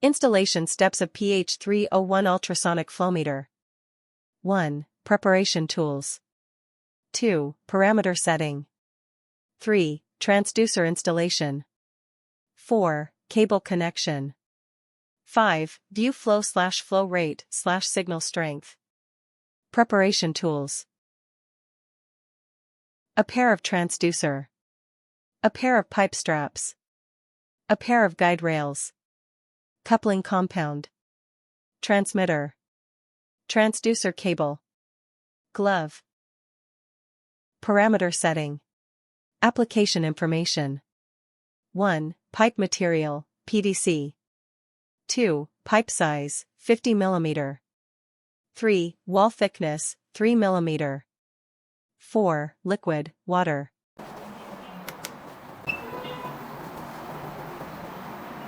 Installation steps of PH301 ultrasonic flow meter. 1. Preparation tools. 2. Parameter setting. 3. Transducer installation. 4. Cable connection. 5. View flow rate signal strength. Preparation tools. A pair of transducer. A pair of pipe straps. A pair of guide rails. Coupling compound. Transmitter. Transducer cable. Glove. Parameter setting. Application information. 1. Pipe material, PVC. 2. Pipe size, 50 mm. 3. Wall thickness, 3 mm. 4. Liquid, water.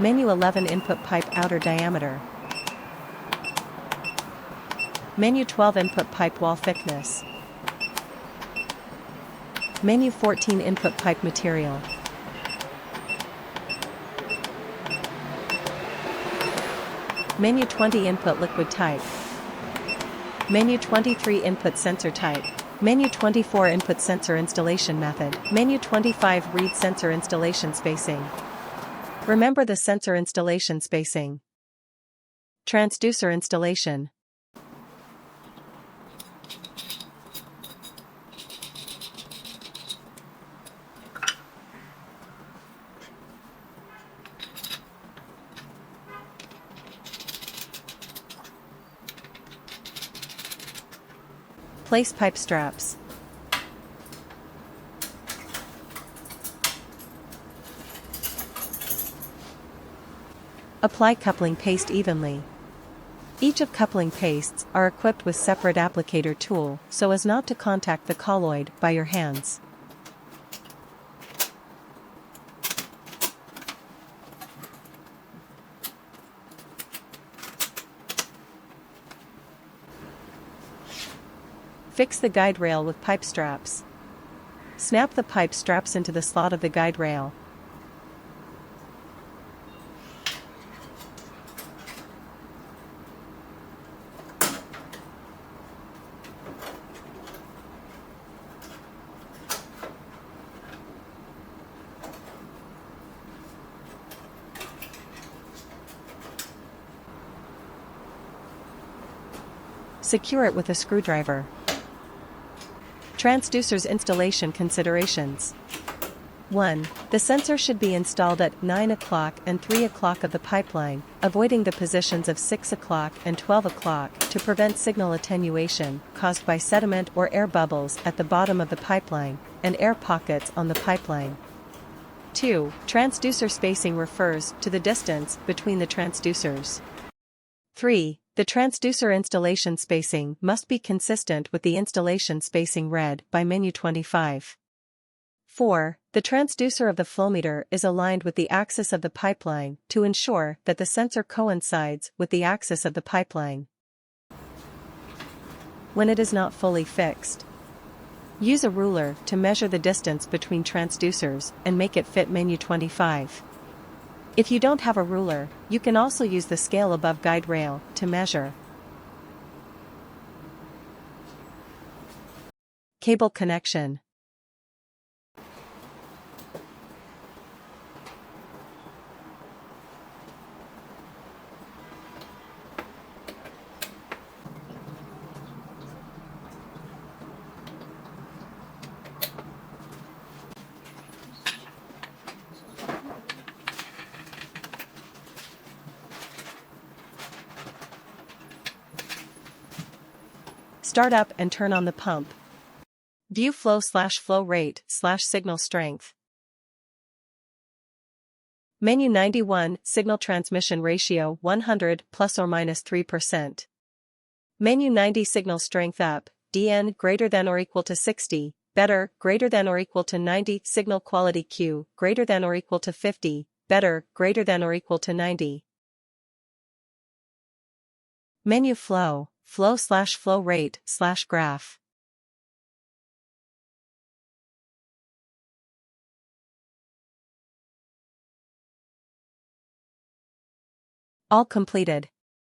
Menu 11 input pipe outer diameter. Menu 12 input pipe wall thickness. Menu 14 input pipe material. Menu 20 input liquid type. Menu 23 input sensor type. Menu 24 input sensor installation method. Menu 25 read sensor installation spacing. Remember the sensor installation spacing. Transducer installation. Place pipe straps. Apply coupling paste evenly. Each of coupling pastes are equipped with separate applicator tool so as not to contact the colloid by your hands. Fix the guide rail with pipe straps. Snap the pipe straps into the slot of the guide rail. Secure it with a screwdriver. Transducers installation considerations. 1. The sensor should be installed at 9 o'clock and 3 o'clock of the pipeline, avoiding the positions of 6 o'clock and 12 o'clock to prevent signal attenuation caused by sediment or air bubbles at the bottom of the pipeline and air pockets on the pipeline. 2. Transducer spacing refers to the distance between the transducers. 3. The transducer installation spacing must be consistent with the installation spacing read by menu 25. 4. The transducer of the flow meter is aligned with the axis of the pipeline to ensure that the sensor coincides with the axis of the pipeline. When it is not fully fixed, use a ruler to measure the distance between transducers and make it fit menu 25. If you don't have a ruler, you can also use the scale above guide rail to measure. Cable connection. Start up and turn on the pump. View flow rate signal strength. Menu 91 signal transmission ratio 100 plus or minus 3%. Menu 90 signal strength up, DN greater than or equal to 60, better greater than or equal to 90, signal quality Q greater than or equal to 50, better greater than or equal to 90. Menu flow rate graph. All completed.